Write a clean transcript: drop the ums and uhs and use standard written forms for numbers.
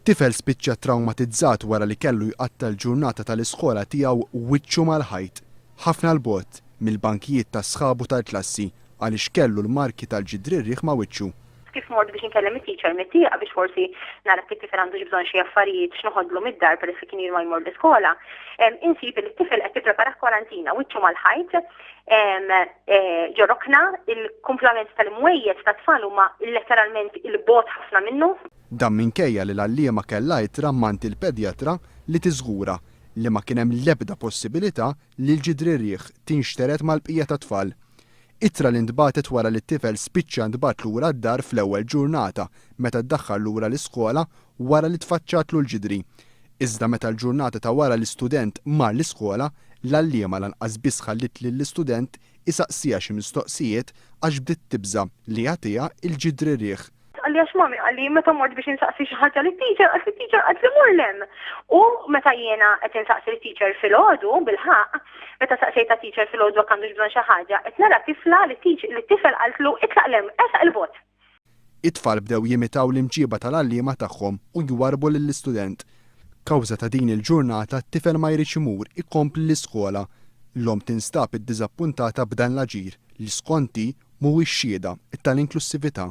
Tifel spiċċa traumatizzat wara li kellu jqatta l-ġurnata tal-iskola tiegħu wiċċu mal-ħajt. Ħafna l-bogħod mill-bankijiet ta' sħabu tal-klassi għaliex kellu l-marki tal-ġidri ma' wiċċu. Kif mort biex nkellem it-teacher mit-tieqa biex forsi nara kif tifel għandu bżonn xi affarijiet x'noħodlu mid-dar peress li kien ma jmur l-iskola. Insib li t-tifel qed jipprepara kwarantina wiċċu mal-ħajt, ġorokna il-kumplament tal-imwejjed tat-tfal huma letteralment il-bot ħafna minnu. Dan minkejja li l-għalliema kellha jitrammanti l-pedjatra li tiżgura li ma kien hemm l-ebda possibilità li l-ġidri rieħ tinxteret mal-bqija ta' tfal. Ittra li ntbatet wara li t-tifel spiċċa ntbat lura d-dar fl-ewwel ġurnata meta ddaħħal lura l-iskola wara li tfaċċatlu l-ġidri. Iżda meta l-ġurnata ta' wara l-istudent mar l-iskola, l-għalliema lanqas biss ħallit lill-istudent isaqsija xi mistoqsijiet għax bdiet tibża li jagħtiha l-ġidri rieħ. Għalli għax mami, għalli meta mort biex insaqsi xi ħaġa lit-teacher, għax it-teacher qed li mur lem. U meta jiena qed insaqsi lit-teacher fil-għodu bil-ħaq, meta saqsejta teacher fil-għodu għandu bżonn xi ħaġa, qed nara tifla li t-tifel qaltlu itlaq lem, esaq il-vot. It-tfal bdew jimitaw l-imġiba tal-għalliema tagħhom u jwarbu lill-istudent. Kawża ta' din il-ġurnata t-tifel ma jridx imur ikompli l-iskola. L-om tinstab id-diżappuntata b'dan l-aġir li skonti mhuwiex xhieda tal-inklusività.